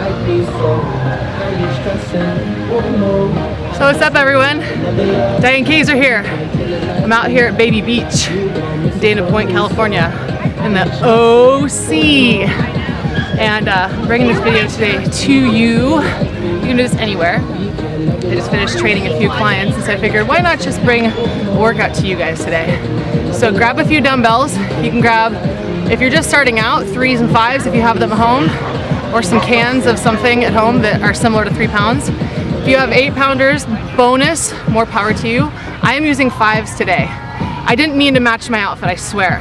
So what's up, everyone? Diane Kazer here. I'm out here at Baby Beach, Dana Point, California, in the OC. And I'm bringing this video today to you. You can do this anywhere. I just finished training a few clients, and so I figured why not just bring a workout to you guys today. So grab a few dumbbells. You can grab, if you're just starting out, 3s and 5s if you have them at home, or some cans of something at home that are similar to 3 pounds. If you have 8-pounders, bonus, more power to you. I am using 5s today. I didn't mean to match my outfit, I swear.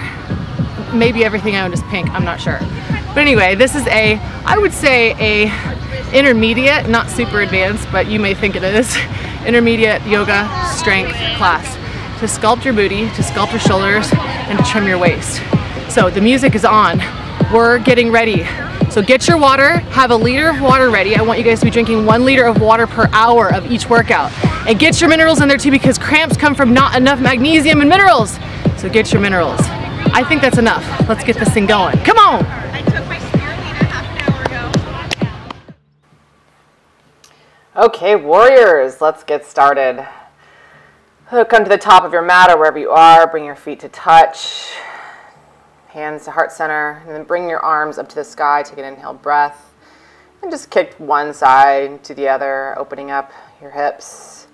Maybe everything I own is pink, I'm not sure. But anyway, this is I would say a intermediate, not super advanced, but you may think it is, intermediate yoga strength class to sculpt your booty, to sculpt your shoulders, and to trim your waist. So the music is on. We're getting ready. So get your water, have a liter of water ready. I want you guys to be drinking 1 liter of water per hour of each workout. And get your minerals in there too, because cramps come from not enough magnesium and minerals. So get your minerals. I think that's enough. Let's get this thing going. Come on! I took my spirulina half an hour ago. Okay, warriors, let's get started. Come to the top of your mat or wherever you are. Bring your feet to touch. Hands to heart center, and then bring your arms up to the sky. Take an inhale breath, and just kick one side to the other, opening up your hips.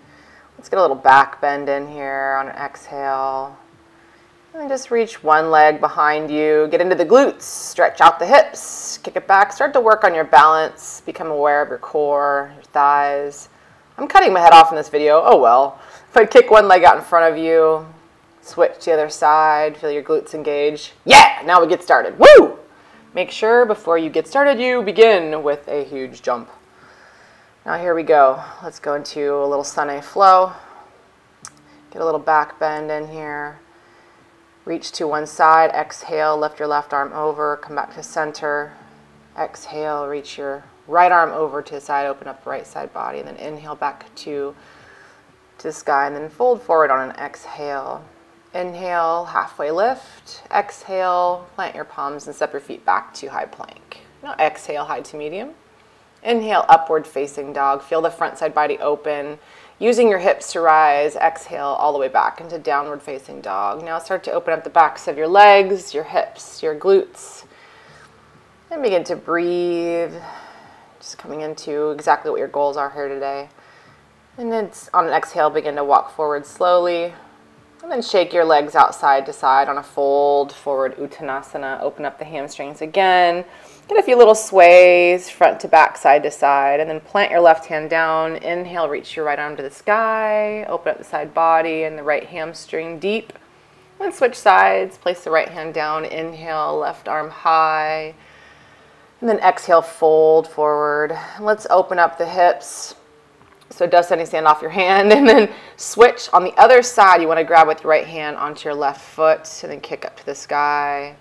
Let's get a little back bend in here on an exhale. And just reach one leg behind you. Get into the glutes, stretch out the hips, kick it back. Start to work on your balance. Become aware of your core, your thighs. I'm cutting my head off in this video. Oh well. If I kick one leg out in front of you, switch to the other side, feel your glutes engage. Yeah, now we get started. Woo! Make sure before you get started, you begin with a huge jump. Now here we go. Let's go into a little sunny flow. Get a little back bend in here. Reach to one side, exhale, lift your left arm over, come back to center. Exhale, reach your right arm over to the side, open up the right side body, and then inhale back to the sky, and then fold forward on an exhale. Inhale, halfway lift. Exhale, plant your palms and step your feet back to high plank. Now exhale, high to medium. Inhale, upward facing dog. Feel the front side body open. Using your hips to rise, exhale all the way back into downward facing dog. Now start to open up the backs of your legs, your hips, your glutes. And begin to breathe. Just coming into exactly what your goals are here today. And then on an exhale, begin to walk forward slowly. And then shake your legs out side to side on a fold forward Uttanasana. Open up the hamstrings again. Get a few little sways, front to back, side to side. And then plant your left hand down. Inhale, reach your right arm to the sky. Open up the side body and the right hamstring deep. And switch sides. Place the right hand down. Inhale, left arm high. And then exhale, fold forward. And let's open up the hips. So dust any sand off your hand, and then switch on the other side. You want to grab with your right hand onto your left foot, and then kick up to the sky,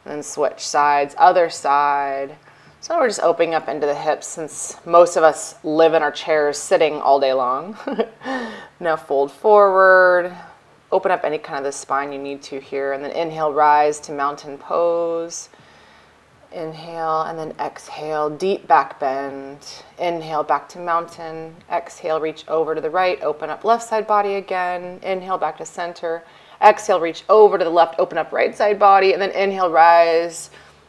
and then switch sides, other side. So now we're just opening up into the hips, since most of us live in our chairs sitting all day long. Now fold forward, open up any kind of the spine you need to here, and then inhale, rise to mountain pose. Inhale and then exhale, deep back bend. Inhale, back to mountain. Exhale, reach over to the right, open up left side body again. Inhale, back to center. Exhale, reach over to the left, open up right side body, and then inhale, rise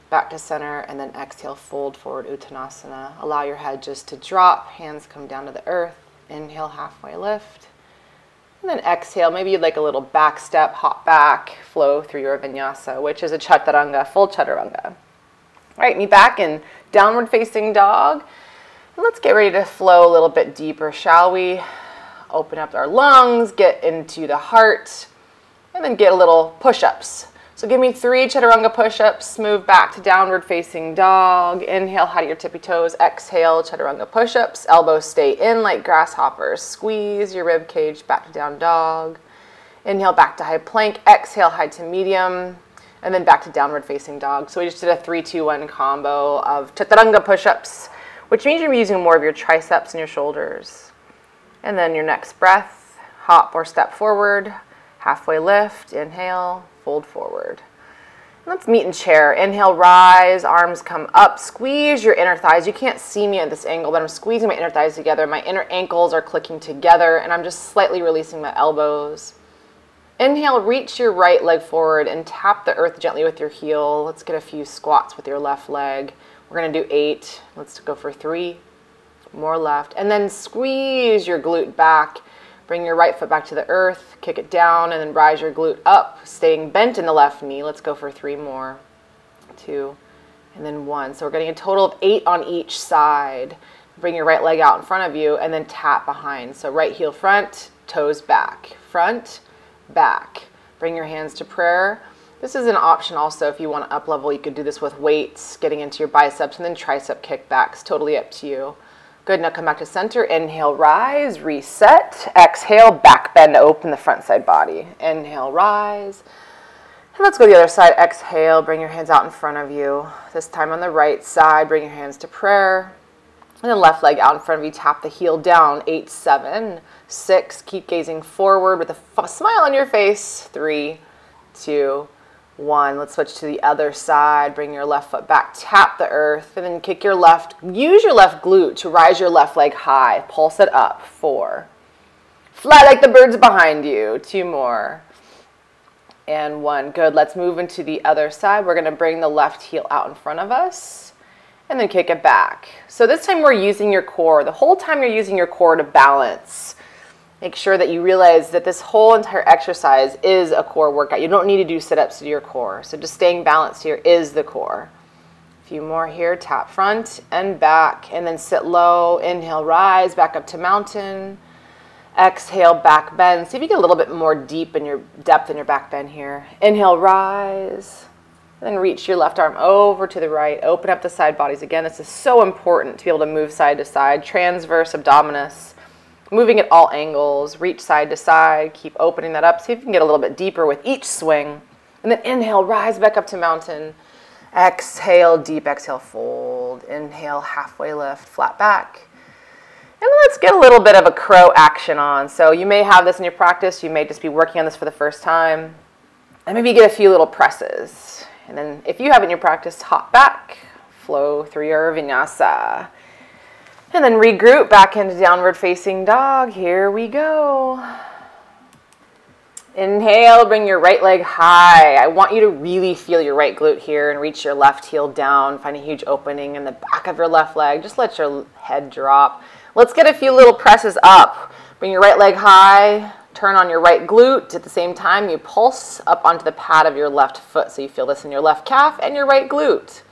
back to center, and then exhale, fold forward Uttanasana. Allow your head just to drop, hands come down to the earth. Inhale, halfway lift. And then exhale, maybe you'd like a little back step, hop back, flow through your vinyasa, which is a Chaturanga, full Chaturanga. All right, knee back in downward facing dog. And let's get ready to flow a little bit deeper, shall we? Open up our lungs, get into the heart, and then get a little push-ups. So give me 3 Chaturanga push-ups, move back to downward facing dog. Inhale, high to your tippy toes. Exhale, Chaturanga push-ups. Elbows stay in like grasshoppers. Squeeze your rib cage back to down dog. Inhale, back to high plank. Exhale, high to medium. And then back to downward facing dog. So we just did a 3-2-1 combo of Chaturanga push-ups, which means you're using more of your triceps and your shoulders. And then your next breath, hop or step forward, halfway lift, inhale, fold forward. Let's meet in chair. Inhale, rise, arms come up. Squeeze your inner thighs. You can't see me at this angle, but I'm squeezing my inner thighs together. My inner ankles are clicking together, and I'm just slightly releasing my elbows. Inhale, reach your right leg forward and tap the earth gently with your heel. Let's get a few squats with your left leg. We're going to do 8. Let's go for 3. More left. And then squeeze your glute back. Bring your right foot back to the earth, kick it down, and then rise your glute up, staying bent in the left knee. Let's go for 3 more. 2, and then 1. So we're getting a total of 8 on each side. Bring your right leg out in front of you, and then tap behind. So right heel front, toes back. Front, back. Bring your hands to prayer. This is an option also if you want to up level. You could do this with weights, getting into your biceps, and then tricep kickbacks. Totally up to you. Good, now come back to center. Inhale, rise, reset. Exhale, back bend, open the front side body. Inhale, rise. And let's go to the other side. Exhale, bring your hands out in front of you. This time on the right side, bring your hands to prayer. And then left leg out in front of you, tap the heel down. 8, 7, 6. Keep gazing forward with a smile on your face. 3, 2, 1. Let's switch to the other side. Bring your left foot back, tap the earth, and then kick your left. Use your left glute to rise your left leg high. Pulse it up. 4. Fly like the birds behind you. 2 more. And 1. Good. Let's move into the other side. We're going to bring the left heel out in front of us and then kick it back. So this time we're using your core. The whole time you're using your core to balance. Make sure that you realize that this whole entire exercise is a core workout. You don't need to do sit-ups to do your core. So just staying balanced here is the core. A few more here. Tap front and back, and then sit low. Inhale, rise, back up to mountain. Exhale, back bend. See if you get a little bit more deep in your depth in your back bend here. Inhale, rise. Then reach your left arm over to the right. Open up the side bodies. Again, this is so important to be able to move side to side. Transverse abdominis. Moving at all angles, reach side to side, keep opening that up. See if you can get a little bit deeper with each swing. And then inhale, rise back up to mountain. Exhale, deep exhale, fold. Inhale, halfway lift, flat back. And let's get a little bit of a crow action on. So you may have this in your practice. You may just be working on this for the first time. And maybe you get a few little presses. And then if you have it in your practice, hop back, flow through your vinyasa. And then regroup back into downward facing dog. Here we go. Inhale, bring your right leg high. I want you to really feel your right glute here and reach your left heel down. Find a huge opening in the back of your left leg. Just let your head drop. Let's get a few little presses up. Bring your right leg high. Turn on your right glute. At the same time, you pulse up onto the pad of your left foot. So you feel this in your left calf and your right glute.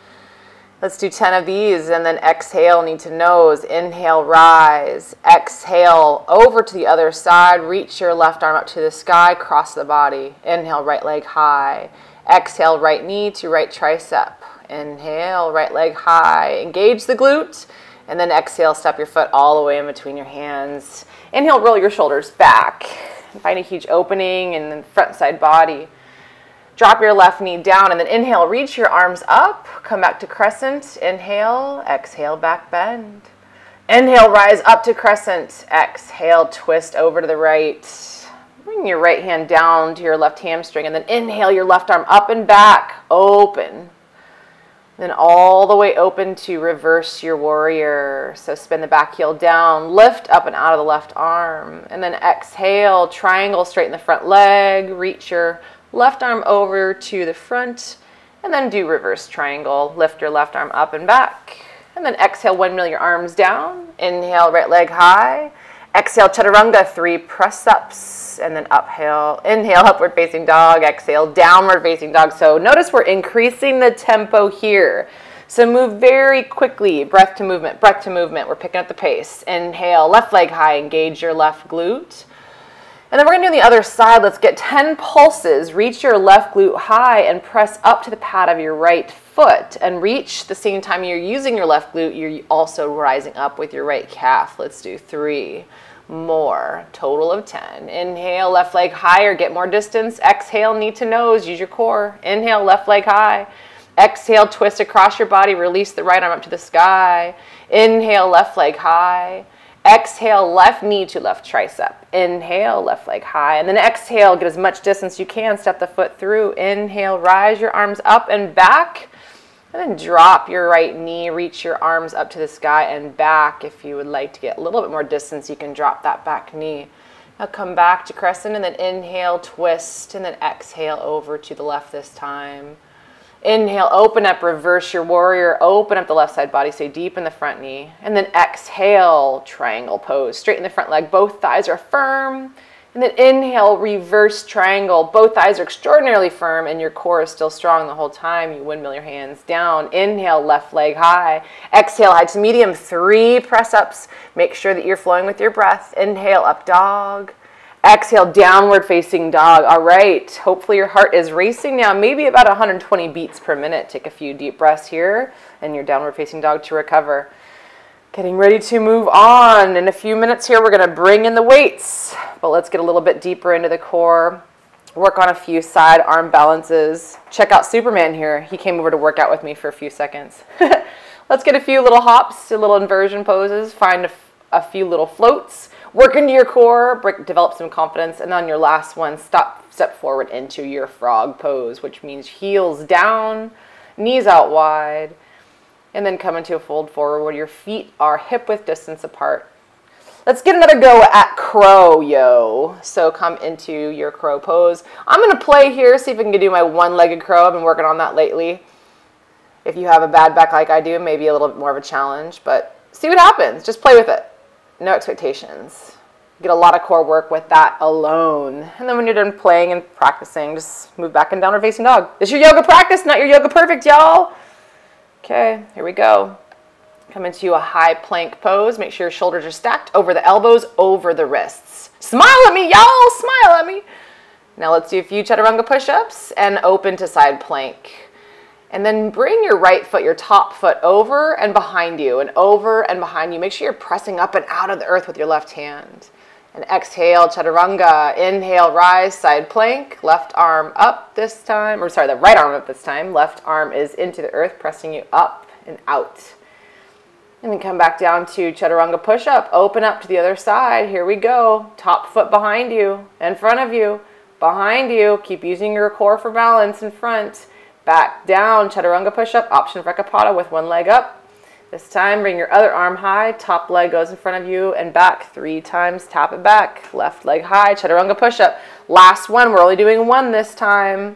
Let's do 10 of these, and then exhale, knee to nose. Inhale, rise. Exhale, over to the other side. Reach your left arm up to the sky, cross the body. Inhale, right leg high. Exhale, right knee to right tricep. Inhale, right leg high. Engage the glute, and then exhale, step your foot all the way in between your hands. Inhale, roll your shoulders back. Find a huge opening in the front side body. Drop your left knee down, and then inhale, reach your arms up, come back to crescent. Inhale, exhale, back bend. Inhale, rise up to crescent. Exhale, twist over to the right. Bring your right hand down to your left hamstring, and then inhale your left arm up and back, open. Then all the way open to reverse your warrior. So spin the back heel down, lift up and out of the left arm, and then exhale, triangle, straighten the front leg, reach your left arm over to the front, and then do reverse triangle. Lift your left arm up and back, and then exhale, windmill your arms down. Inhale, right leg high. Exhale, Chaturanga, 3 press-ups, and then uphill. Inhale, upward facing dog. Exhale, downward facing dog. So notice we're increasing the tempo here. So move very quickly, breath to movement, breath to movement. We're picking up the pace. Inhale, left leg high, engage your left glute. And then we're going to do the other side. Let's get 10 pulses. Reach your left glute high and press up to the pad of your right foot. And reach the same time you're using your left glute, you're also rising up with your right calf. Let's do 3 more. Total of 10. Inhale, left leg higher, get more distance. Exhale, knee to nose, use your core. Inhale, left leg high. Exhale, twist across your body, release the right arm up to the sky. Inhale, left leg high. Exhale, left knee to left tricep. Inhale, left leg high. And then exhale, get as much distance you can. Step the foot through. Inhale, rise your arms up and back. And then drop your right knee. Reach your arms up to the sky and back. If you would like to get a little bit more distance, you can drop that back knee. Now come back to crescent and then inhale, twist, and then exhale over to the left this time. Inhale, open up, reverse your warrior, open up the left side body, stay deep in the front knee. And then exhale, triangle pose, straighten the front leg, both thighs are firm. And then inhale, reverse triangle, both thighs are extraordinarily firm and your core is still strong the whole time. You windmill your hands down. Inhale, left leg high. Exhale, high to medium, 3 press-ups. Make sure that you're flowing with your breath. Inhale, up dog. Exhale, downward facing dog. All right, hopefully your heart is racing now, maybe about 120 beats per minute. Take a few deep breaths here and your downward facing dog to recover. Getting ready to move on. In a few minutes here, we're gonna bring in the weights, but let's get a little bit deeper into the core. Work on a few side arm balances. Check out Superman here. He came over to work out with me for a few seconds. Let's get a few little hops, a little inversion poses, find a few little floats. Work into your core, develop some confidence, and on your last one, step forward into your frog pose, which means heels down, knees out wide, and then come into a fold forward where your feet are hip-width distance apart. Let's get another go at crow, yo. So come into your crow pose. I'm gonna play here, see if I can do my one-legged crow. I've been working on that lately. If you have a bad back like I do, maybe a little bit more of a challenge, but see what happens. Just play with it. No expectations. Get a lot of core work with that alone. And then when you're done playing and practicing, just move back in downward facing dog. This is your yoga practice, not your yoga perfect, y'all. Okay, here we go. Come into a high plank pose. Make sure your shoulders are stacked over the elbows, over the wrists. Smile at me, y'all, smile at me. Now let's do a few chaturanga push-ups and open to side plank. And then bring your right foot, your top foot, over and behind you, and over and behind you. Make sure you're pressing up and out of the earth with your left hand. And exhale, chaturanga. Inhale, rise, side plank. Left arm up this time, or sorry, the right arm up this time. Left arm is into the earth, pressing you up and out. And then come back down to chaturanga push-up. Open up to the other side. Here we go. Top foot behind you, in front of you, behind you. Keep using your core for balance in front. Back down, chaturanga push-up, option for Ekapada with one leg up. This time, bring your other arm high, top leg goes in front of you and back 3 times, tap it back. Left leg high, chaturanga push-up. Last one, we're only doing 1 this time.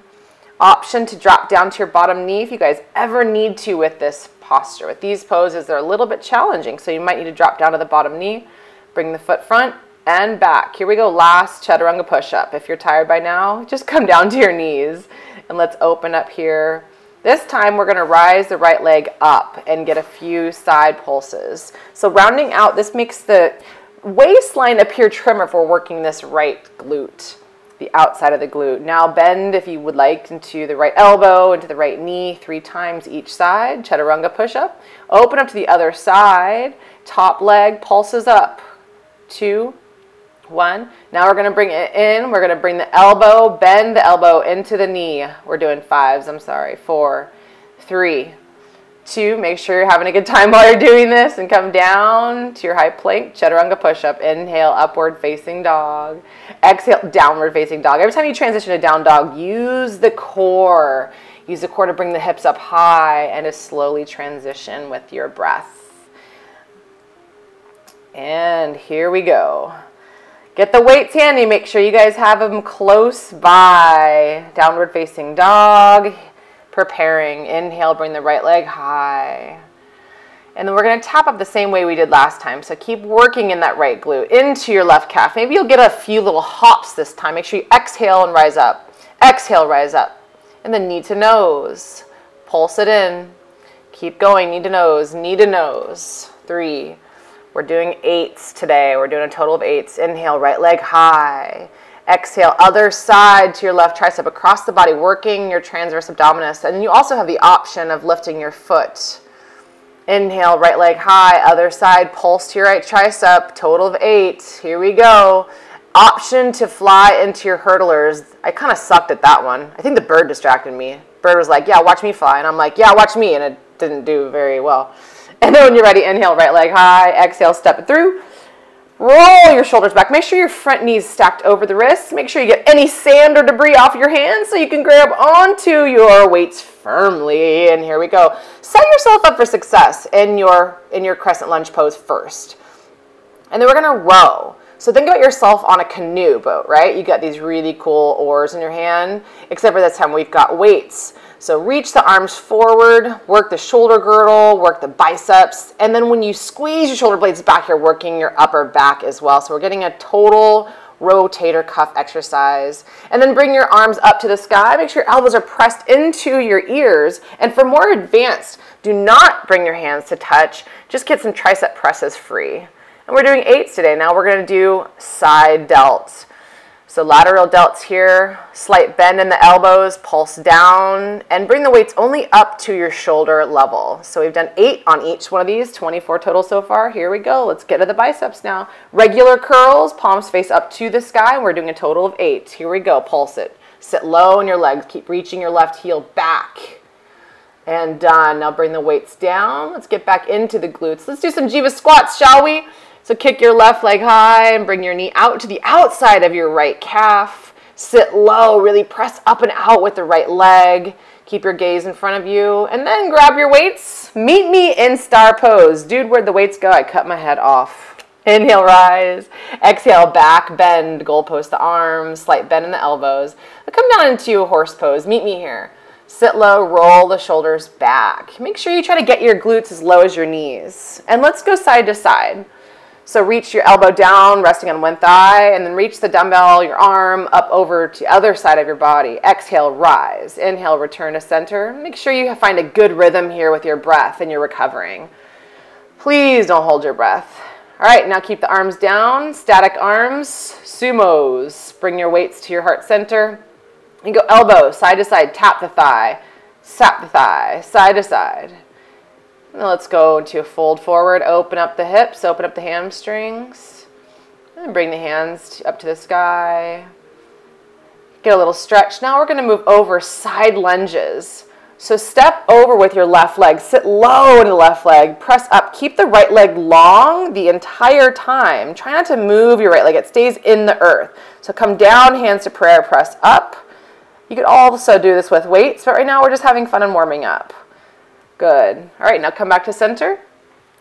Option to drop down to your bottom knee if you guys ever need to with this posture. With these poses, they're a little bit challenging, so you might need to drop down to the bottom knee. Bring the foot front and back. Here we go, last chaturanga push-up. If you're tired by now, just come down to your knees. And let's open up here. This time we're gonna rise the right leg up and get a few side pulses. So rounding out, this makes the waistline appear trimmer if we're working this right glute, the outside of the glute. Now bend, if you would like, into the right elbow, into the right knee, 3 times each side. Chaturanga push-up. Open up to the other side. Top leg pulses up. 2, 1. Now we're going to bring it in. We're going to bring the elbow, bend the elbow into the knee. We're doing 5s, I'm sorry. 4, 3, 2. Make sure you're having a good time while you're doing this, and come down to your high plank, chaturanga push-up. Inhale, upward facing dog. Exhale, downward facing dog. Every time you transition to down dog, use the core. Use the core to bring the hips up high and to slowly transition with your breath. And here we go. Get the weights handy. Make sure you guys have them close by. Downward facing dog. Preparing. Inhale, bring the right leg high. And then we're going to tap up the same way we did last time. So keep working in that right glute into your left calf. Maybe you'll get a few little hops this time. Make sure you exhale and rise up. Exhale, rise up. And then knee to nose. Pulse it in. Keep going. Knee to nose. Knee to nose. 3. We're doing 8s today. We're doing a total of 8s. Inhale, right leg high. Exhale, other side to your left tricep across the body, working your transverse abdominis. And you also have the option of lifting your foot. Inhale, right leg high, other side, pulse to your right tricep, total of 8. Here we go. Option to fly into your hurdlers. I kind of sucked at that one. I think the bird distracted me. Bird was like, yeah, watch me fly. And I'm like, yeah, watch me. And it didn't do very well. And then when you're ready, inhale, right leg high. Exhale, step it through. Roll your shoulders back. Make sure your front knees stacked over the wrists. Make sure you get any sand or debris off your hands so you can grab onto your weights firmly. And here we go. Set yourself up for success in your crescent lunge pose first. And then we're going to row. So think about yourself on a canoe boat, right? You got these really cool oars in your hand, except for this time we've got weights. So reach the arms forward, work the shoulder girdle, work the biceps, and then when you squeeze your shoulder blades back, you're working your upper back as well. So we're getting a total rotator cuff exercise. And then bring your arms up to the sky. Make sure your elbows are pressed into your ears. And for more advanced, do not bring your hands to touch. Just get some tricep presses free. And we're doing 8s today. Now we're going to do side delts. So lateral delts here, slight bend in the elbows, pulse down, and bring the weights only up to your shoulder level. So we've done 8 on each one of these, 24 total so far. Here we go. Let's get to the biceps now. Regular curls, palms face up to the sky. We're doing a total of 8. Here we go. Pulse it. Sit low in your legs. Keep reaching your left heel back. And done. Now bring the weights down. Let's get back into the glutes. Let's do some Jiva squats, shall we? So kick your left leg high and bring your knee out to the outside of your right calf. Sit low, really press up and out with the right leg. Keep your gaze in front of you. And then grab your weights. Meet me in star pose. Dude, where'd the weights go? I cut my head off. Inhale, rise. Exhale, back, bend, goalpost the arms, slight bend in the elbows. Now come down into a horse pose. Meet me here. Sit low, roll the shoulders back. Make sure you try to get your glutes as low as your knees. And let's go side to side. So reach your elbow down, resting on one thigh, and then reach the dumbbell, your arm, up over to the other side of your body. Exhale, rise. Inhale, return to center. Make sure you find a good rhythm here with your breath and you're recovering. Please don't hold your breath. All right, now keep the arms down, static arms, sumos. Bring your weights to your heart center. And go elbow, side to side, tap the thigh, side to side. Now let's go into a fold forward, open up the hips, open up the hamstrings, and bring the hands up to the sky. Get a little stretch. Now we're going to move over side lunges. So step over with your left leg, sit low in the left leg, press up, keep the right leg long the entire time. Try not to move your right leg, it stays in the earth. So come down, hands to prayer, press up. You could also do this with weights, but right now we're just having fun and warming up. Good. All right, now come back to center.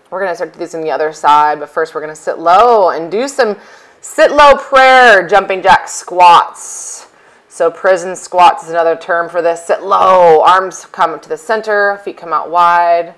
We're going to start this on the other side, but first we're going to sit low and do some sit low prayer, jumping jack squats. So prison squats is another term for this. Sit low, arms come up to the center, feet come out wide.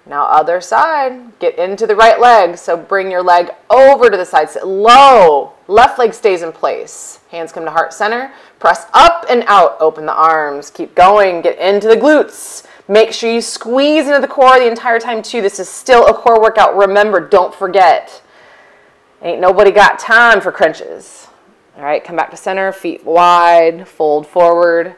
Now other side, get into the right leg. So bring your leg over to the side, sit low. Left leg stays in place. Hands come to heart center. Press up and out, open the arms. Keep going, get into the glutes. Make sure you squeeze into the core the entire time too. This is still a core workout. Remember, don't forget. Ain't nobody got time for crunches. All right, come back to center, feet wide, fold forward.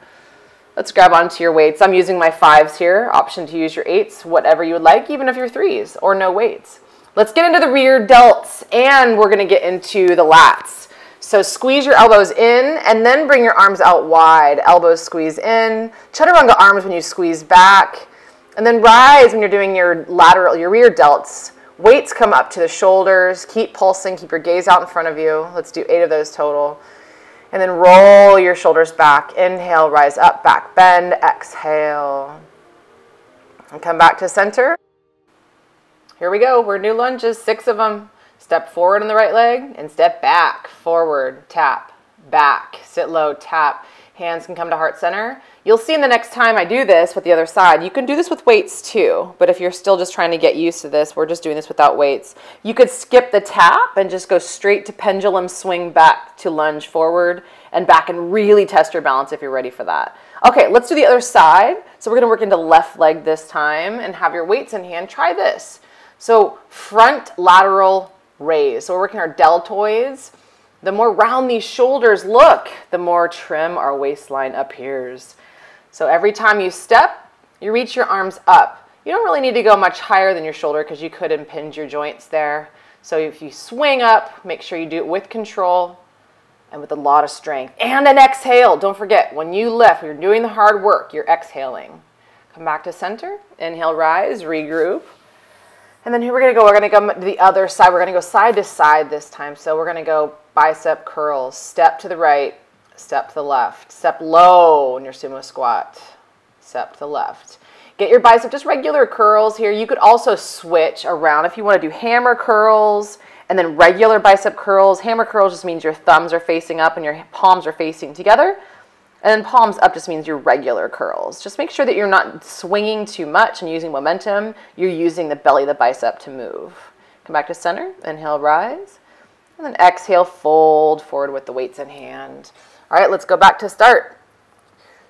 Let's grab onto your weights. I'm using my 5s here. Option to use your 8s, whatever you would like, even if you're 3s or no weights. Let's get into the rear delts and we're gonna get into the lats. So squeeze your elbows in and then bring your arms out wide. Elbows squeeze in. Chaturanga arms when you squeeze back. And then rise when you're doing your rear delts. Weights come up to the shoulders. Keep pulsing. Keep your gaze out in front of you. Let's do 8 of those total. And then roll your shoulders back. Inhale, rise up, back bend. Exhale. And come back to center. Here we go. We're new lunges, 6 of them. Step forward on the right leg and step back, forward, tap, back, sit low, tap. Hands can come to heart center. You'll see in the next time I do this with the other side, you can do this with weights too, but if you're still just trying to get used to this, we're just doing this without weights. You could skip the tap and just go straight to pendulum swing back to lunge forward and back and really test your balance if you're ready for that. Okay, let's do the other side. So we're gonna work into left leg this time and have your weights in hand. Try this. So front lateral raise. So we're working our deltoids. The more round these shoulders look, the more trim our waistline appears. So every time you step, you reach your arms up. You don't really need to go much higher than your shoulder because you could impinge your joints there. So if you swing up, make sure you do it with control and with a lot of strength. And an exhale. Don't forget, when you lift, when you're doing the hard work, you're exhaling. Come back to center. Inhale, rise, regroup. And then here we're going to go to the other side. We're going to go side to side this time. So we're going to go bicep curls, step to the right, step to the left, step low in your sumo squat, step to the left. Get your bicep, just regular curls here. You could also switch around if you want to do hammer curls and then regular bicep curls. Hammer curls just means your thumbs are facing up and your palms are facing together. And then palms up just means your regular curls. Just make sure that you're not swinging too much and using momentum. You're using the belly of the bicep to move. Come back to center, inhale, rise. And then exhale, fold forward with the weights in hand. All right, let's go back to start.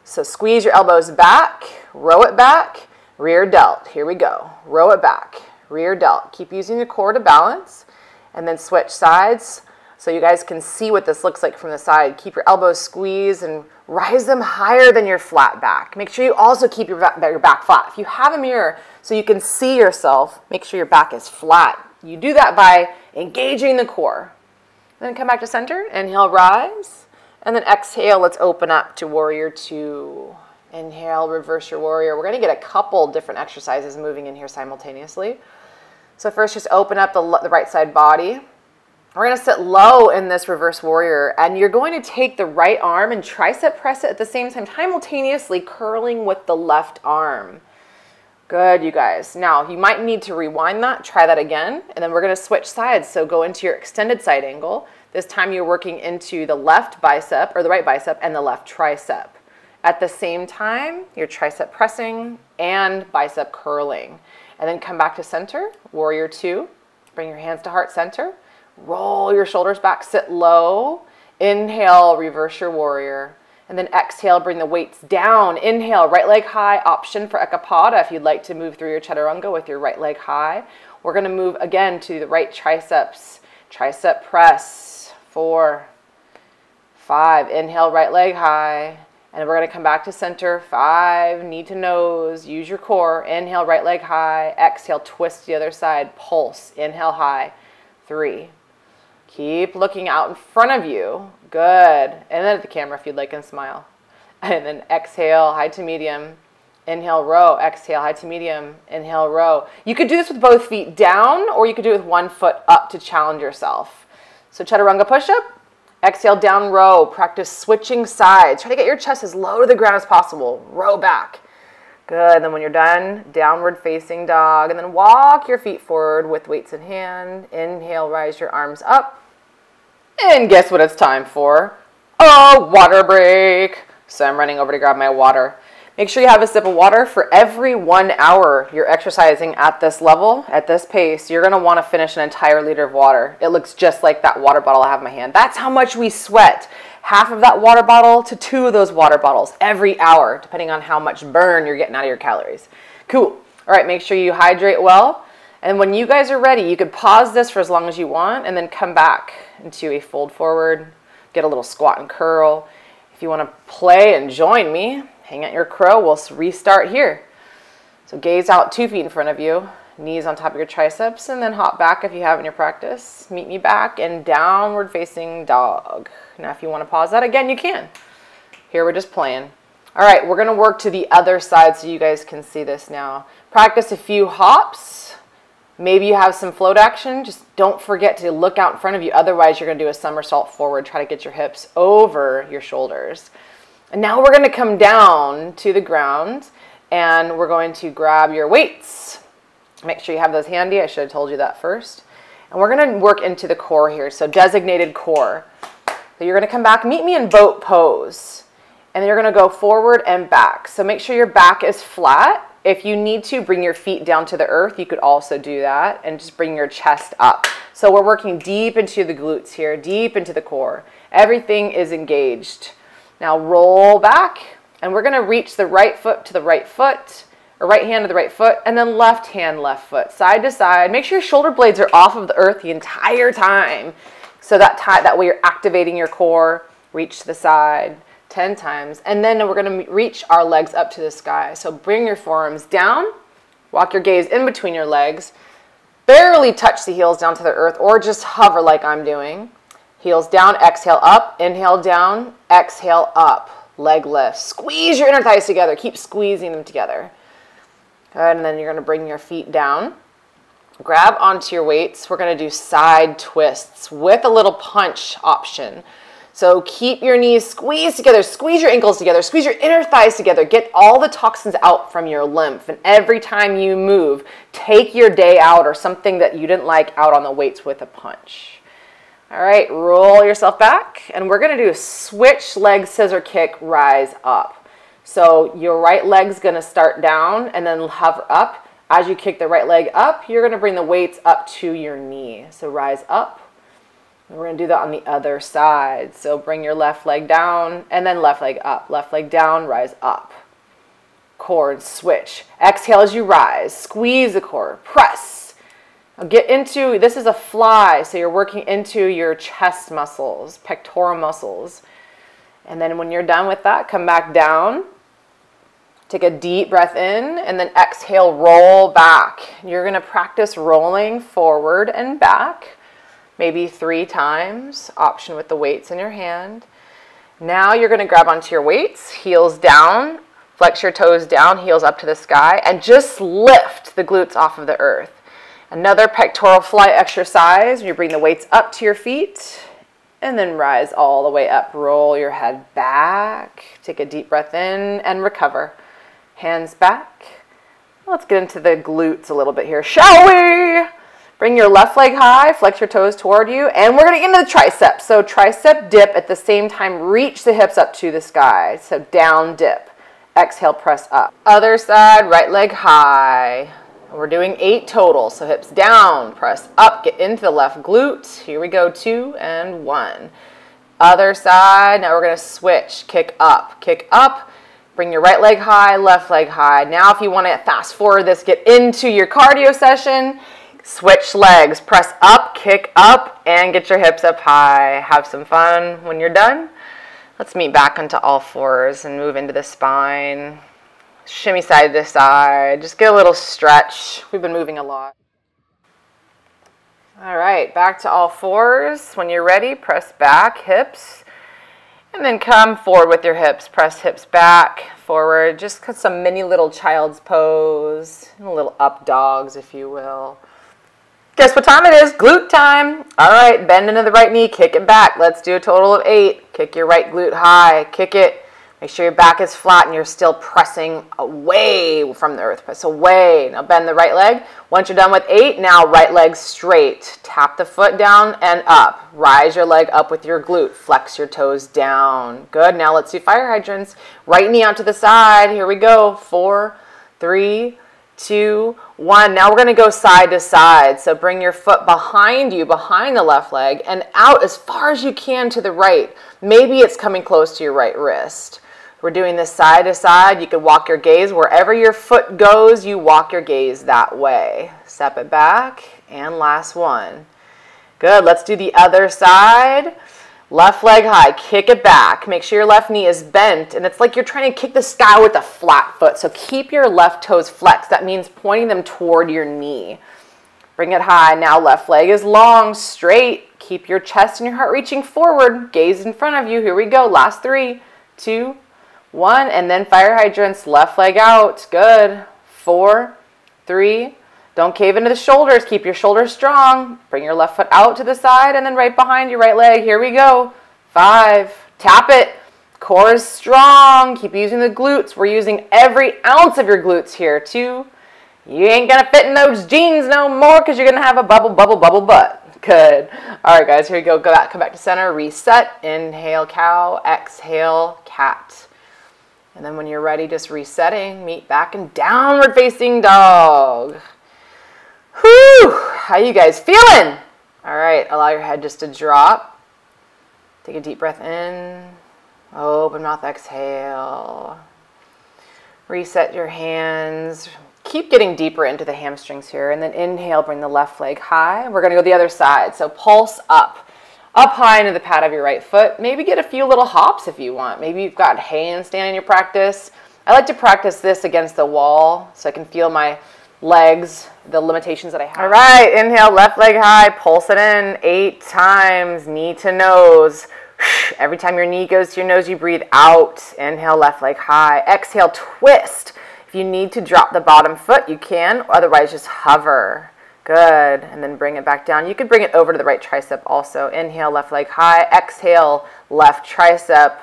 So squeeze your elbows back, row it back, rear delt. Here we go. Row it back, rear delt. Keep using the core to balance. And then switch sides so you guys can see what this looks like from the side. Keep your elbows squeezed and rise them higher than your flat back. Make sure you also keep your back flat. If you have a mirror so you can see yourself, make sure your back is flat. You do that by engaging the core. Then come back to center, inhale, rise. And then exhale, let's open up to warrior two. Inhale, reverse your warrior. We're gonna get a couple different exercises moving in here simultaneously. So first, just open up the right side body. We're going to sit low in this reverse warrior, and you're going to take the right arm and tricep press it at the same time, simultaneously curling with the left arm. Good, you guys. Now, you might need to rewind that, try that again, and then we're going to switch sides. So go into your extended side angle. This time you're working into the left bicep, or the right bicep, and the left tricep. At the same time, you're tricep pressing and bicep curling. And then come back to center, warrior two. Bring your hands to heart center. Roll your shoulders back, sit low. Inhale, reverse your warrior. And then exhale, bring the weights down. Inhale, right leg high, option for Ekapada if you'd like to move through your Chaturanga with your right leg high. We're going to move again to the right triceps. Tricep press, 4, 5. Inhale, right leg high. And we're going to come back to center, 5, knee to nose, use your core. Inhale, right leg high. Exhale, twist the other side, pulse. Inhale, high, 3. Keep looking out in front of you. Good. And then at the camera if you'd like, and smile. And then exhale, high to medium. Inhale, row. Exhale, high to medium. Inhale, row. You could do this with both feet down, or you could do it with one foot up to challenge yourself. So Chaturanga push-up. Exhale, down row. Practice switching sides. Try to get your chest as low to the ground as possible. Row back. Good. And then when you're done, downward facing dog. And then walk your feet forward with weights in hand. Inhale, rise your arms up. And guess what it's time for? A water break. So I'm running over to grab my water. Make sure you have a sip of water for every 1 hour you're exercising at this level, at this pace. You're going to want to finish an entire liter of water. It looks just like that water bottle I have in my hand. That's how much we sweat. Half of that water bottle to 2 of those water bottles every hour, depending on how much burn you're getting out of your calories. Cool. All right, make sure you hydrate well. And when you guys are ready, you could pause this for as long as you want and then come back into a fold forward, get a little squat and curl. If you want to play and join me, hang out your crow, we'll restart here. So gaze out 2 feet in front of you, knees on top of your triceps, and then hop back if you have in your practice. Meet me back in downward facing dog. Now if you want to pause that again, you can. Here we're just playing. All right, we're going to work to the other side so you guys can see this now. Practice a few hops. Maybe you have some float action. Just don't forget to look out in front of you. Otherwise, you're going to do a somersault forward. Try to get your hips over your shoulders. And now we're going to come down to the ground and we're going to grab your weights. Make sure you have those handy. I should have told you that first. And we're going to work into the core here. So designated core. So you're going to come back, meet me in boat pose. And then you're going to go forward and back. So make sure your back is flat. If you need to bring your feet down to the earth, you could also do that and just bring your chest up. So we're working deep into the glutes here, deep into the core. Everything is engaged. Now roll back and we're going to reach the right foot to the right foot, or right hand to the right foot, and then left hand, left foot, side to side. Make sure your shoulder blades are off of the earth the entire time. So that way you're activating your core. Reach to the side 10 times. And then we're going to reach our legs up to the sky. So bring your forearms down. Walk your gaze in between your legs. Barely touch the heels down to the earth, or just hover like I'm doing. Heels down, exhale up, inhale down, exhale up. Leg lift. Squeeze your inner thighs together. Keep squeezing them together. Good, and then you're going to bring your feet down. Grab onto your weights. We're going to do side twists with a little punch option. So keep your knees squeezed together, squeeze your ankles together, squeeze your inner thighs together, get all the toxins out from your lymph. And every time you move, take your day out or something that you didn't like out on the weights with a punch. All right, roll yourself back. And we're going to do a switch leg scissor kick, rise up. So your right leg's going to start down and then hover up. As you kick the right leg up, you're going to bring the weights up to your knee. So rise up. We're going to do that on the other side. So bring your left leg down and then left leg up. Left leg down, rise up. Core and switch. Exhale as you rise. Squeeze the core. Press. Now get into, this is a fly, so you're working into your chest muscles, pectoral muscles. And then when you're done with that, come back down. Take a deep breath in and then exhale, roll back. You're going to practice rolling forward and back. Maybe 3 times, option with the weights in your hand. Now you're going to grab onto your weights, heels down, flex your toes down, heels up to the sky, and just lift the glutes off of the earth. Another pectoral fly exercise. You bring the weights up to your feet, and then rise all the way up. Roll your head back, take a deep breath in, and recover. Hands back. Let's get into the glutes a little bit here, shall we? Bring your left leg high, flex your toes toward you, and we're going to get into the triceps. So tricep dip at the same time, reach the hips up to the sky. So down dip. Exhale, press up. Other side, right leg high. We're doing 8 total. So hips down, press up, get into the left glute. Here we go, 2 and 1. Other side, now we're going to switch. Kick up, bring your right leg high, left leg high. Now if you want to fast forward this, get into your cardio session. Switch legs, press up, kick up, and get your hips up high. Have some fun when you're done. Let's meet back onto all fours and move into the spine. Shimmy side to side. Just get a little stretch. We've been moving a lot. All right, back to all fours. When you're ready, press back, hips, and then come forward with your hips. Press hips back, forward. Just some mini little child's pose, little up dogs, if you will. Guess what time it is? Glute time. All right, bend into the right knee, kick it back. Let's do a total of 8. Kick your right glute high, kick it. Make sure your back is flat and you're still pressing away from the earth. Press away. Now bend the right leg. Once you're done with 8, now right leg straight. Tap the foot down and up. Rise your leg up with your glute. Flex your toes down. Good. Now let's do fire hydrants. Right knee out to the side. Here we go. 4, 3, 2, 1. Now we're going to go side to side. So bring your foot behind you, behind the left leg, and out as far as you can to the right. Maybe it's coming close to your right wrist. We're doing this side to side. You can walk your gaze wherever your foot goes, you walk your gaze that way. Step it back, and last one. Good. Let's do the other side. Left leg high, kick it back. Make sure your left knee is bent, and it's like you're trying to kick the sky with a flat foot. So keep your left toes flexed. That means pointing them toward your knee. Bring it high. Now left leg is long, straight. Keep your chest and your heart reaching forward. Gaze in front of you. Here we go. Last 3, 2, 1, and then fire hydrants. Left leg out. Good. 4, 3. Don't cave into the shoulders. Keep your shoulders strong. Bring your left foot out to the side and then right behind your right leg. Here we go. 5. Tap it. Core is strong. Keep using the glutes. We're using every ounce of your glutes here. 2. You ain't going to fit in those jeans no more because you're going to have a bubble butt. Good. All right, guys. Here we go. Come back to center. Reset. Inhale, cow. Exhale, cat. And then when you're ready, just resetting. Meet back in downward facing dog. Whew, how you guys feeling? All right, allow your head just to drop. Take a deep breath in. Open mouth, exhale. Reset your hands. Keep getting deeper into the hamstrings here. And then inhale, bring the left leg high. We're gonna go the other side. So pulse up high into the pad of your right foot. Maybe get a few little hops if you want. Maybe you've got handstand in your practice. I like to practice this against the wall so I can feel my legs, the limitations that I have. All right, inhale, left leg high, pulse it in 8 times, knee to nose. Every time your knee goes to your nose, you breathe out. Inhale, left leg high. Exhale, twist. If you need to drop the bottom foot, you can. Otherwise, just hover. Good, and then bring it back down. You could bring it over to the right tricep also. Inhale, left leg high. Exhale, left tricep.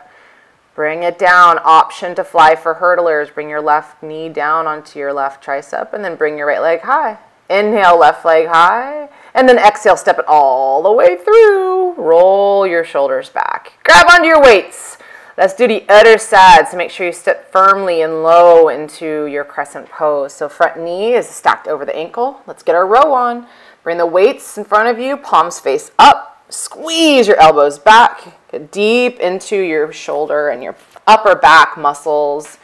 Bring it down. Option to fly for hurdlers. Bring your left knee down onto your left tricep, and then bring your right leg high. Inhale, left leg high, and then exhale, step it all the way through. Roll your shoulders back. Grab onto your weights. Let's do the other side, so make sure you step firmly and low into your crescent pose. So front knee is stacked over the ankle. Let's get our row on. Bring the weights in front of you, palms face up. Squeeze your elbows back. Get deep into your shoulder and your upper back muscles.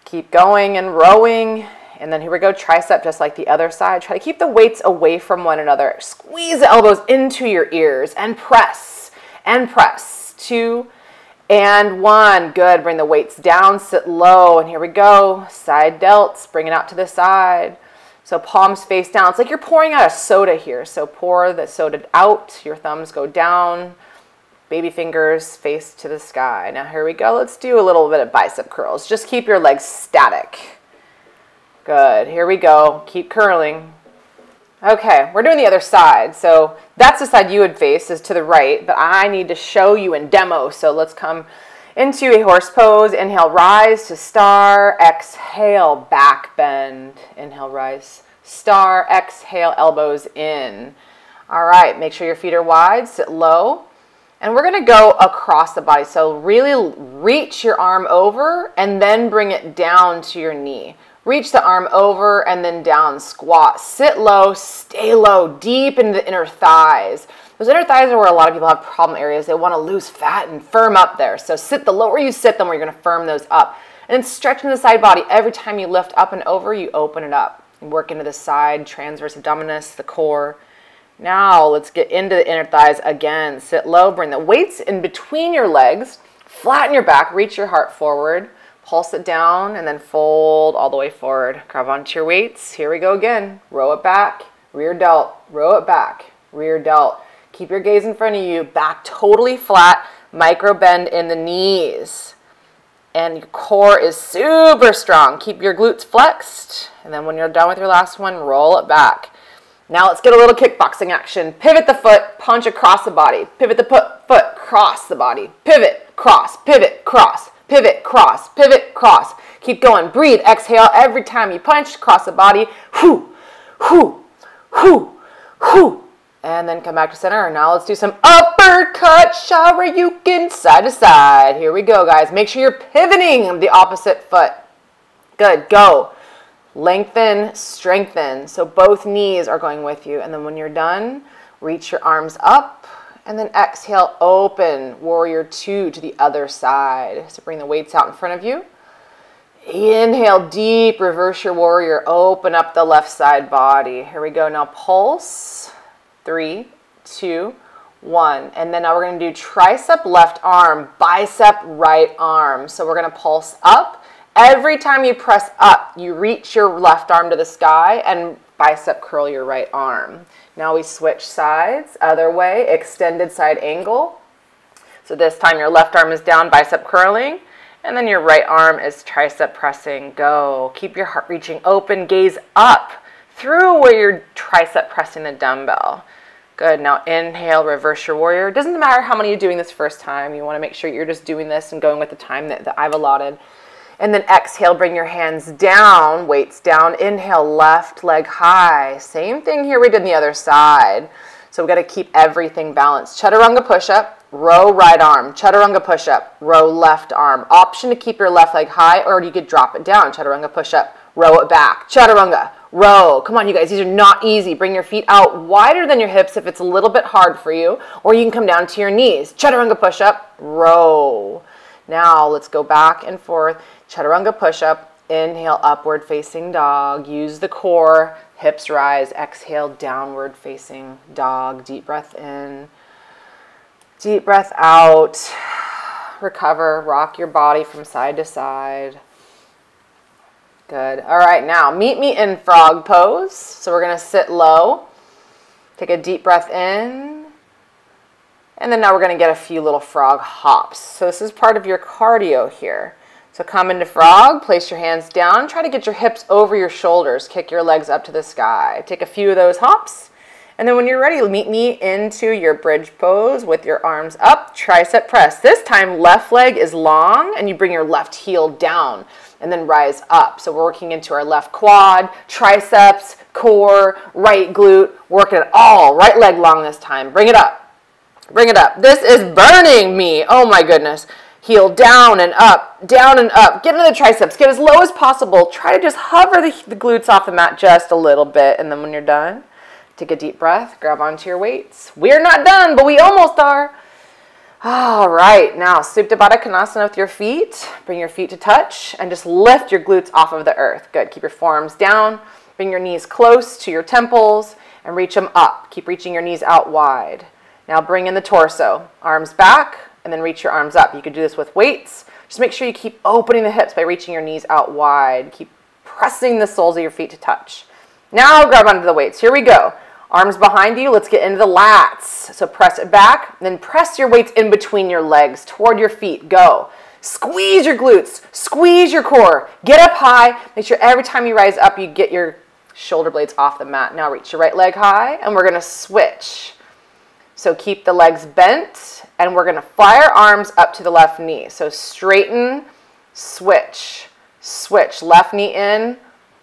Keep going and rowing. And then here we go, tricep just like the other side. Try to keep the weights away from one another. Squeeze the elbows into your ears and press and press. 2 and 1. Good. Bring the weights down, sit low. And here we go. Side delts. Bring it out to the side. So palms face down. It's like you're pouring out a soda here. So pour the soda out. Your thumbs go down. Baby fingers face to the sky. Now here we go. Let's do a little bit of bicep curls. Just keep your legs static. Good. Here we go. Keep curling. Okay, we're doing the other side. So that's the side you would face, is to the right, but I need to show you and demo. So let's come into a horse pose. Inhale, rise to star. Exhale, back bend. Inhale, rise, star. Exhale, elbows in. All right, make sure your feet are wide. Sit low. And we're going to go across the body. So really reach your arm over and then bring it down to your knee. Reach the arm over and then down, squat. Sit low, stay low, deep into the inner thighs. Those inner thighs are where a lot of people have problem areas. They want to lose fat and firm up there. So sit, the lower you sit, the more you're going to firm those up. And then stretching the side body. Every time you lift up and over, you open it up. And work into the side, transverse abdominis, the core. Now let's get into the inner thighs again. Sit low, bring the weights in between your legs. Flatten your back, reach your heart forward. Pulse it down and then fold all the way forward. Grab onto your weights. Here we go again. Row it back, rear delt. Row it back, rear delt. Keep your gaze in front of you. Back totally flat. Micro bend in the knees. And your core is super strong. Keep your glutes flexed. And then when you're done with your last one, roll it back. Now let's get a little kickboxing action. Pivot the foot, punch across the body. Pivot the foot, cross the body. Pivot, cross, pivot, cross. Pivot, cross, pivot, cross. Keep going. Breathe. Exhale every time you punch. Cross the body. Whoo, whoo, whoo, whoo. And then come back to center. Now let's do some uppercut Shoryuken side to side. Here we go, guys. Make sure you're pivoting the opposite foot. Good. Go. Lengthen, strengthen. So both knees are going with you. And then when you're done, reach your arms up. And then exhale, open, warrior 2 to the other side. So bring the weights out in front of you. Inhale deep, reverse your warrior, open up the left side body. Here we go, now pulse. 3, 2, 1. And then now we're going to do tricep left arm, bicep right arm. So we're going to pulse up. Every time you press up, you reach your left arm to the sky and bicep curl your right arm. Now we switch sides, other way, extended side angle. So this time your left arm is down, bicep curling, and then your right arm is tricep pressing. Go. Keep your heart reaching open, gaze up through where you're tricep pressing the dumbbell. Good. Now inhale, reverse your warrior. It doesn't matter how many you're doing this first time. You want to make sure you're just doing this and going with the time that I've allotted. And then exhale, bring your hands down, weights down. Inhale, left leg high. Same thing here we did on the other side. So we've got to keep everything balanced. Chaturanga push-up, row right arm. Chaturanga push-up, row left arm. Option to keep your left leg high, or you could drop it down. Chaturanga push-up, row it back. Chaturanga, row. Come on, you guys, these are not easy. Bring your feet out wider than your hips if it's a little bit hard for you, or you can come down to your knees. Chaturanga push-up, row. Now let's go back and forth. Chaturanga push-up, inhale, upward facing dog. Use the core, hips rise. Exhale, downward facing dog. Deep breath in, deep breath out. Recover, rock your body from side to side. Good. All right, now meet me in frog pose. So we're going to sit low. Take a deep breath in. And then now we're going to get a few little frog hops. So this is part of your cardio here. So So come into frog, place your hands down, try to get your hips over your shoulders, kick your legs up to the sky. Take a few of those hops, and then when you're ready, meet me into your bridge pose with your arms up, tricep press. This time, left leg is long, and you bring your left heel down, and then rise up. So we're working into our left quad, triceps, core, right glute, working it all. Right leg long this time. Bring it up. Bring it up. This is burning me. Oh my goodness. Heel down and up, down and up. Get into the triceps. Get as low as possible. Try to just hover the glutes off the mat just a little bit. And then when you're done, take a deep breath. Grab onto your weights. We're not done, but we almost are. All right. Now, Supta Baddha Konasana with your feet. Bring your feet to touch and just lift your glutes off of the earth. Good. Keep your forearms down. Bring your knees close to your temples and reach them up. Keep reaching your knees out wide. Now bring in the torso. Arms back. And then reach your arms up. You could do this with weights. Just make sure you keep opening the hips by reaching your knees out wide. Keep pressing the soles of your feet to touch. Now grab onto the weights. Here we go. Arms behind you. Let's get into the lats. So press it back. Then press your weights in between your legs toward your feet. Go. Squeeze your glutes. Squeeze your core. Get up high. Make sure every time you rise up, you get your shoulder blades off the mat. Now reach your right leg high, and we're going to switch. So keep the legs bent, and we're going to fly our arms up to the left knee. So straighten, switch, switch. Left knee in,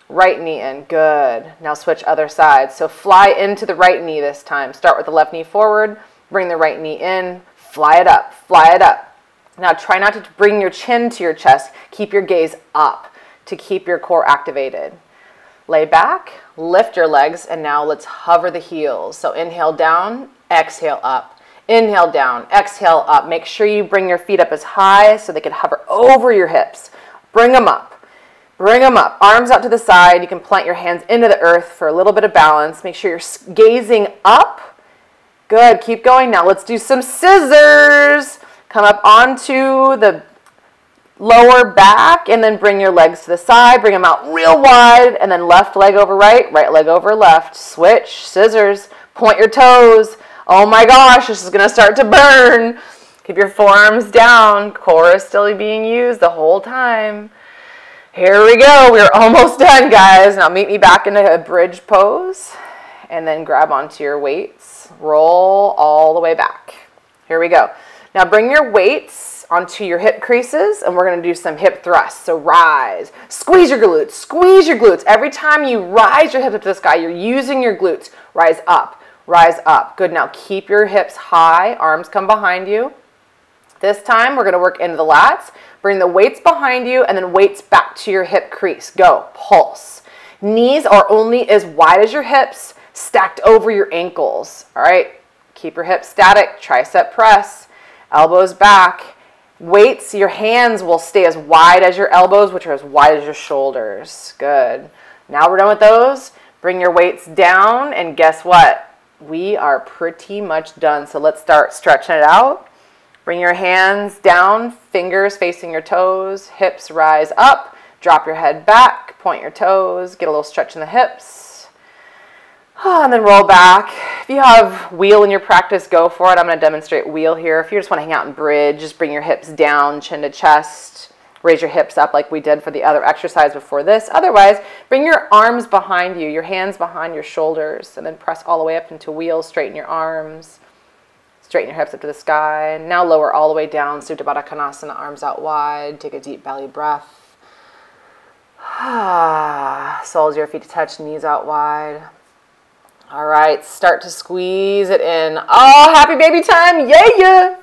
right knee in. Good. Now switch other sides. So fly into the right knee this time. Start with the left knee forward, bring the right knee in, fly it up, fly it up. Now try not to bring your chin to your chest. Keep your gaze up to keep your core activated. Lay back, lift your legs, and now let's hover the heels. So inhale down, exhale up. Inhale down, exhale up. Make sure you bring your feet up as high so they can hover over your hips. Bring them up. Bring them up. Arms out to the side. You can plant your hands into the earth for a little bit of balance. Make sure you're gazing up. Good. Keep going. Now let's do some scissors. Come up onto the lower back and then bring your legs to the side. Bring them out real wide and then left leg over right, right leg over left. Switch, scissors, point your toes. Oh my gosh, this is going to start to burn. Keep your forearms down. Core is still being used the whole time. Here we go. We're almost done, guys. Now meet me back into a bridge pose and then grab onto your weights. Roll all the way back. Here we go. Now bring your weights onto your hip creases, and we're going to do some hip thrusts. So rise, squeeze your glutes, squeeze your glutes. Every time you rise your hips up to the sky, you're using your glutes. Rise up, rise up. Good. Now keep your hips high, arms come behind you. This time we're going to work into the lats. Bring the weights behind you and then weights back to your hip crease. Go, pulse. Knees are only as wide as your hips, stacked over your ankles. All right, keep your hips static, tricep press, elbows back. Weights, your hands will stay as wide as your elbows, which are as wide as your shoulders. Good. Now we're done with those. Bring your weights down, and guess what? We are pretty much done. So let's start stretching it out. Bring your hands down, fingers facing your toes, hips rise up, drop your head back, point your toes, get a little stretch in the hips. And then roll back. If you have wheel in your practice, go for it. I'm going to demonstrate wheel here. If you just want to hang out and bridge, just bring your hips down, chin to chest. Raise your hips up like we did for the other exercise before this. Otherwise, bring your arms behind you, your hands behind your shoulders, and then press all the way up into wheel. Straighten your arms. Straighten your hips up to the sky. Now lower all the way down. Supta Baddha Konasana, arms out wide. Take a deep belly breath. Soles of your feet to touch, knees out wide. All right, start to squeeze it in. Oh, happy baby time, yeah.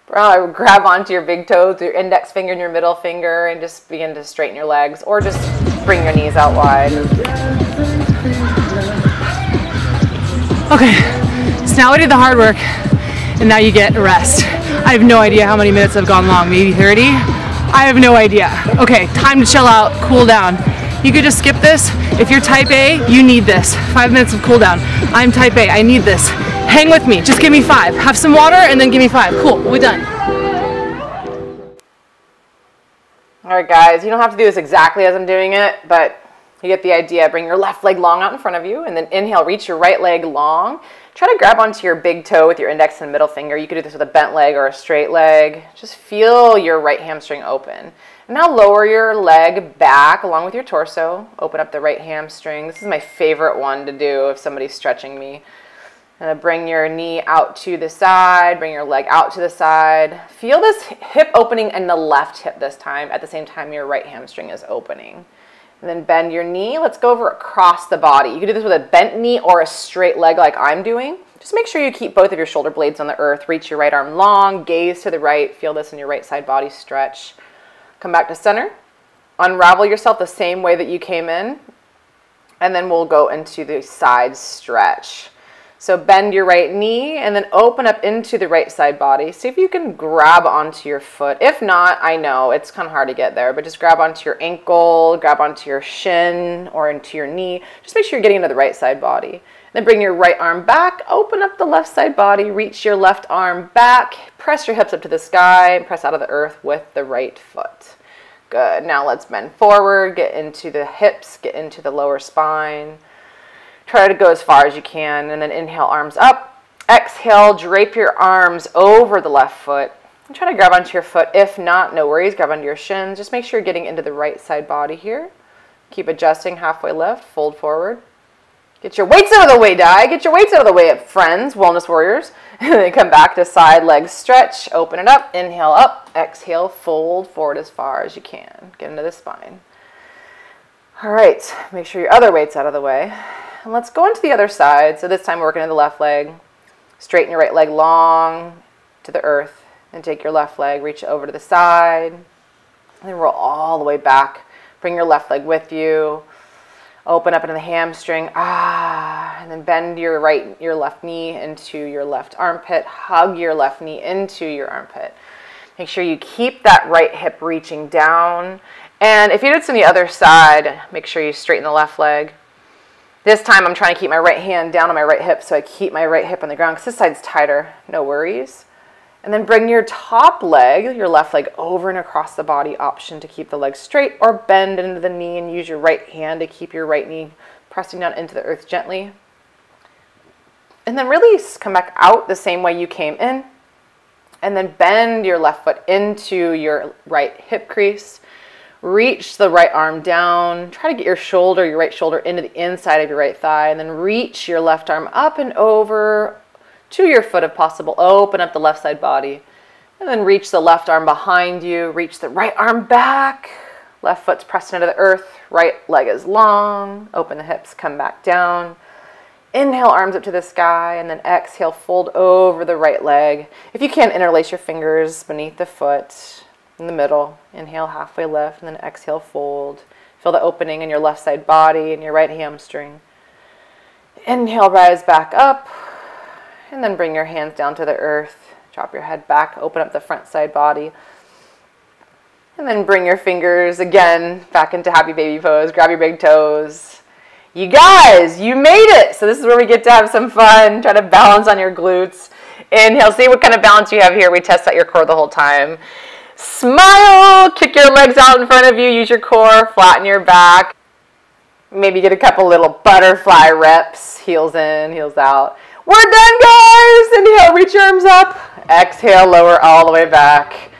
Grab onto your big toes, your index finger and your middle finger, and just begin to straighten your legs, or just bring your knees out wide. Okay, so now we did the hard work, and now you get a rest. I have no idea how many minutes have gone long, maybe 30? I have no idea. Okay, time to chill out, cool down. You could just skip this. If you're type A, you need this. 5 minutes of cool down. I'm type A, I need this. Hang with me, just give me 5. Have some water and then give me 5. Cool, we're done. All right, guys, you don't have to do this exactly as I'm doing it, but you get the idea. Bring your left leg long out in front of you, and then inhale, reach your right leg long. Try to grab onto your big toe with your index and middle finger. You could do this with a bent leg or a straight leg. Just feel your right hamstring open. Now lower your leg back along with your torso. Open up the right hamstring. This is my favorite one to do if somebody's stretching me. And bring your knee out to the side, bring your leg out to the side. Feel this hip opening in the left hip this time, at the same time your right hamstring is opening. And then bend your knee. Let's go over across the body. You can do this with a bent knee or a straight leg like I'm doing. Just make sure you keep both of your shoulder blades on the earth. Reach your right arm long, gaze to the right. Feel this in your right side body stretch. Come back to center. Unravel yourself the same way that you came in. And then we'll go into the side stretch. So bend your right knee and then open up into the right side body. See if you can grab onto your foot. If not, I know it's kind of hard to get there, but just grab onto your ankle, grab onto your shin or into your knee. Just make sure you're getting into the right side body. Then bring your right arm back, open up the left side body, reach your left arm back, press your hips up to the sky, and press out of the earth with the right foot. Good. Now let's bend forward, get into the hips, get into the lower spine. Try to go as far as you can, and then inhale, arms up. Exhale, drape your arms over the left foot. And try to grab onto your foot. If not, no worries, grab onto your shins. Just make sure you're getting into the right side body here. Keep adjusting, halfway lift, fold forward. Get your weights out of the way, Di. Get your weights out of the way, friends, wellness warriors. And then come back to side leg stretch. Open it up, inhale up, exhale, fold forward as far as you can. Get into the spine. All right, make sure your other weight's out of the way. And let's go into the other side. So this time we're working in the left leg. Straighten your right leg long to the earth. And take your left leg, reach it over to the side. And then roll all the way back. Bring your left leg with you. Open up into the hamstring. And then bend your left knee into your left armpit. Hug your left knee into your armpit. Make sure you keep that right hip reaching down. And if you do this on the other side, make sure you straighten the left leg. This time I'm trying to keep my right hand down on my right hip, so I keep my right hip on the ground because this side's tighter. No worries. And then bring your top leg, your left leg, over and across the body. Option to keep the leg straight or bend into the knee and use your right hand to keep your right knee pressing down into the earth gently. And then release. Come back out the same way you came in. And then bend your left foot into your right hip crease. Reach the right arm down. Try to get your right shoulder into the inside of your right thigh. And then reach your left arm up and over to your foot if possible. Open up the left side body. And then reach the left arm behind you. Reach the right arm back. Left foot's pressed into the earth. Right leg is long. Open the hips, come back down. Inhale, arms up to the sky. And then exhale, fold over the right leg. If you can, interlace your fingers beneath the foot. In the middle, inhale, halfway lift, and then exhale, fold. Feel the opening in your left side body and your right hamstring. Inhale, rise back up, and then bring your hands down to the earth. Drop your head back, open up the front side body. And then bring your fingers again back into happy baby pose. Grab your big toes. You guys, you made it! So this is where we get to have some fun. Try to balance on your glutes. Inhale, see what kind of balance you have here. We test out your core the whole time. Smile, kick your legs out in front of you, use your core, flatten your back. Maybe get a couple little butterfly reps, heels in, heels out. We're done, guys! Inhale, reach your arms up. Exhale, lower all the way back.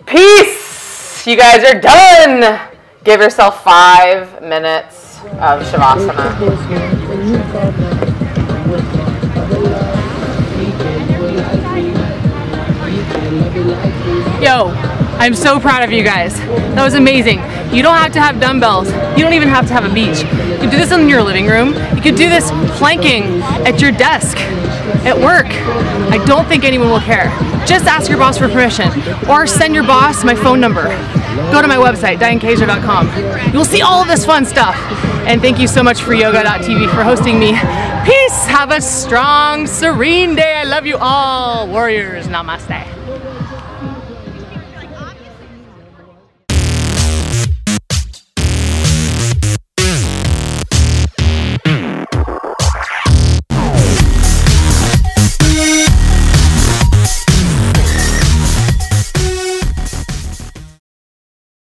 Peace! You guys are done! Give yourself 5 minutes of Shavasana. Yo, I'm so proud of you guys. That was amazing. You don't have to have dumbbells. You don't even have to have a beach. You can do this in your living room. You can do this planking at your desk, at work. I don't think anyone will care. Just ask your boss for permission or send your boss my phone number. Go to my website, dianekazer.com. You'll see all of this fun stuff. And thank you so much for yoga.tv for hosting me. Peace. Have a strong, serene day. I love you all. Warriors, namaste.